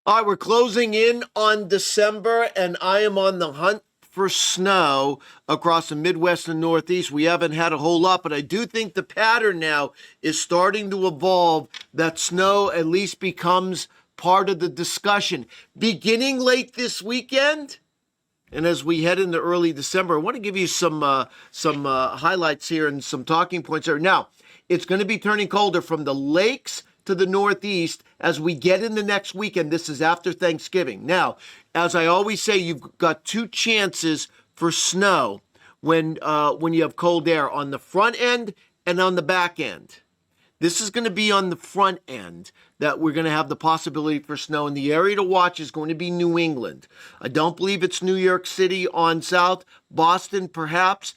All right, we're closing in on December, and I am on the hunt for snow across the Midwest and Northeast. We haven't had a whole lot, but I do think the pattern now is starting to evolve that snow at least becomes part of the discussion. Beginning late this weekend, and as we head into early December, I want to give you some highlights here and some talking points here. Now, it's going to be turning colder from the lakes to the Northeast as we get into next weekend. This is after Thanksgiving. Now, as I always say, you've got two chances for snow when you have cold air, on the front end and on the back end. This is going to be on the front end that we're going to have the possibility for snow. And the area to watch is going to be New England. I don't believe it's New York City on south. Boston, perhaps.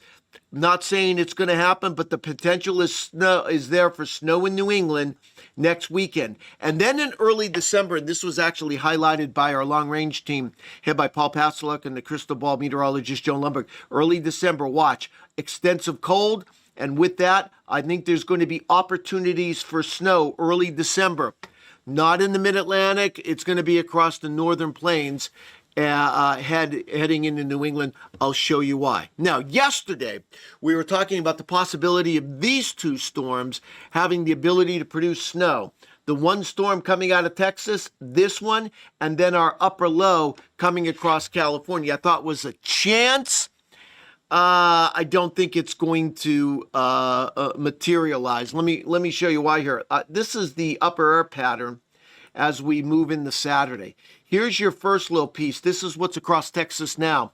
Not saying it's going to happen, but the potential is there for snow in New England next weekend. And then in early December, and this was actually highlighted by our long-range team, head by Paul Pasaluk and the crystal ball meteorologist Joan Lundberg. Early December, watch. Extensive cold. And with that, I think there's going to be opportunities for snow early December. Not in the mid-Atlantic. It's going to be across the northern plains heading into New England. I'll show you why. Now, yesterday, we were talking about the possibility of these two storms having the ability to produce snow. The one storm coming out of Texas, this one, and then our upper low coming across California. I thought was a chance. I don't think it's going to materialize. Let me show you why here. This is the upper air pattern as we move into Saturday. Here's your first little piece. This is what's across Texas now.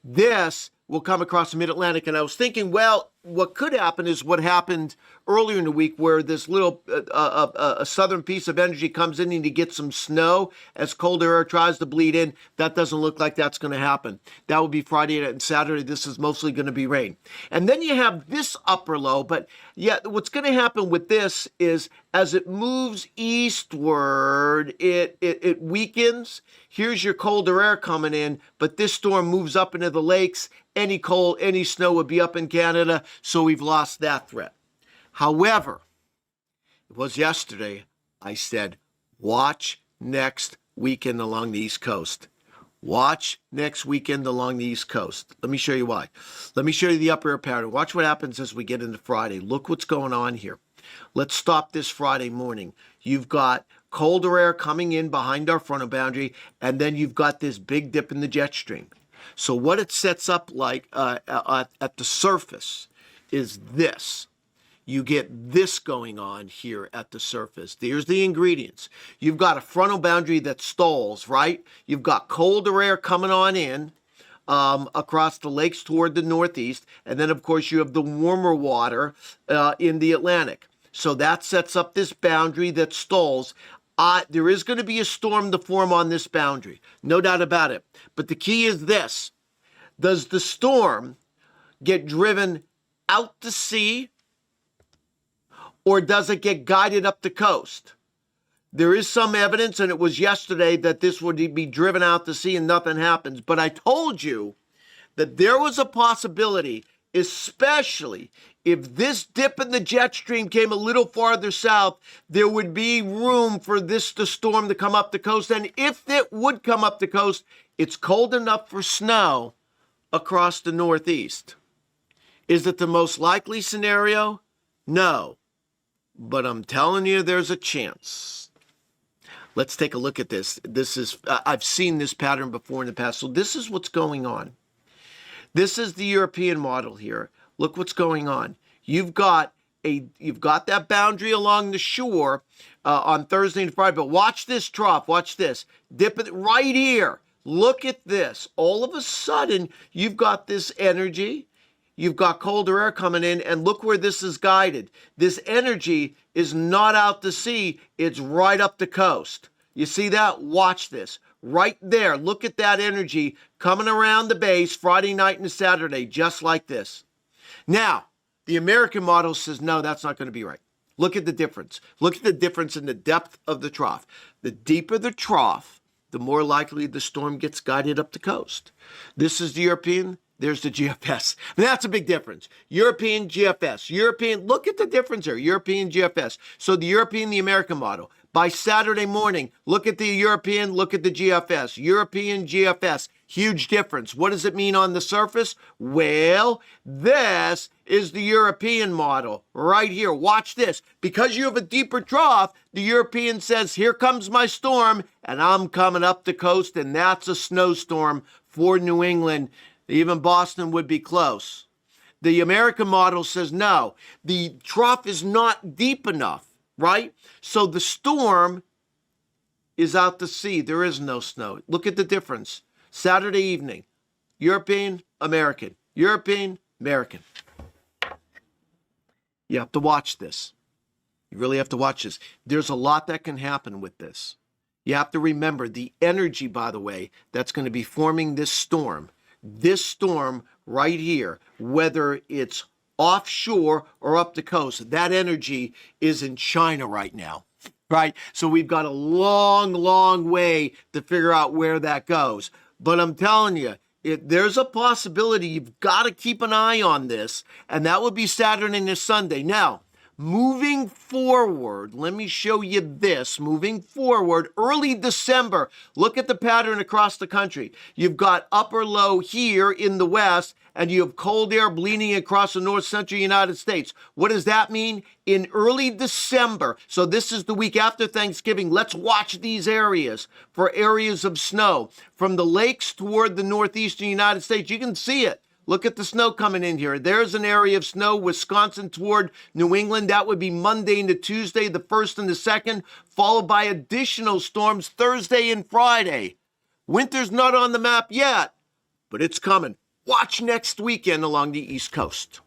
This will come across the mid-Atlantic, and I was thinking, well, what could happen is what happened earlier in the week, where this little a southern piece of energy comes in and you get some snow as colder air tries to bleed in. That doesn't look like that's going to happen. That will be Friday and Saturday. This is mostly going to be rain. And then you have this upper low, but yeah, what's going to happen with this is as it moves eastward, it weakens. Here's your colder air coming in, but this storm moves up into the lakes. Any snow would be up in Canada, so we've lost that threat. However, it was yesterday, I said, watch next weekend along the East Coast. Watch next weekend along the East Coast. Let me show you why. Let me show you the upper air pattern. Watch what happens as we get into Friday. Look what's going on here. Let's stop this Friday morning. You've got colder air coming in behind our frontal boundary, and then you've got this big dip in the jet stream. So what it sets up like at the surface is this. You get this going on here at the surface. There's the ingredients. You've got a frontal boundary that stalls, right? You've got colder air coming on in across the lakes toward the northeast. And then, of course, you have the warmer water in the Atlantic. So that sets up this boundary that stalls. There is going to be a storm to form on this boundary. No doubt about it. But the key is this. Does the storm get driven out to sea, or does it get guided up the coast? There is some evidence, and it was yesterday, that this would be driven out to sea and nothing happens. But I told you that there was a possibility, especially if this dip in the jet stream came a little farther south, there would be room for the storm to come up the coast. And if it would come up the coast, it's cold enough for snow across the Northeast. Is it the most likely scenario? No. But I'm telling you, there's a chance. Let's take a look at this. I've seen this pattern before in the past. So this is what's going on. This is the European model here. Look what's going on. You've got that boundary along the shore on Thursday and Friday. But watch this trough. Watch this. Dip it right here. Look at this. All of a sudden, you've got this energy. You've got colder air coming in, and look where this is guided. This energy is not out to sea. It's right up the coast. You see that? Watch this. Right there. Look at that energy coming around the base Friday night and Saturday, just like this. Now, the American model says, no, that's not going to be right. Look at the difference. Look at the difference in the depth of the trough. The deeper the trough, the more likely the storm gets guided up the coast. This is the European. There's the GFS. That's a big difference. European GFS. Look at the difference here. European GFS. So the European, the American model. By Saturday morning, look at the European, look at the GFS. European GFS, huge difference. What does it mean on the surface? Well, this is the European model right here. Watch this. Because you have a deeper trough, the European says, here comes my storm, and I'm coming up the coast, and that's a snowstorm for New England. Even Boston would be close. The American model says, no, the trough is not deep enough, right? So the storm is out to sea. There is no snow. Look at the difference. Saturday evening, European, American. European, American. You have to watch this. You really have to watch this. There's a lot that can happen with this. You have to remember the energy, by the way, that's going to be forming this storm right here, whether it's offshore or up the coast, that energy is in China right now, right? So we've got a long, long way to figure out where that goes. But I'm telling you, there's a possibility. You've got to keep an eye on this, and that would be Saturday and Sunday. Now, moving forward, let me show you this. Moving forward, early December, look at the pattern across the country. You've got upper low here in the west, and you have cold air bleeding across the north central United States. What does that mean? In early December, so this is the week after Thanksgiving, let's watch these areas for areas of snow. From the lakes toward the northeastern United States, you can see it. Look at the snow coming in here. There's an area of snow, Wisconsin toward New England. That would be Monday into Tuesday, the 1st and the 2nd, followed by additional storms Thursday and Friday. Winter's not on the map yet, but it's coming. Watch next weekend along the East Coast.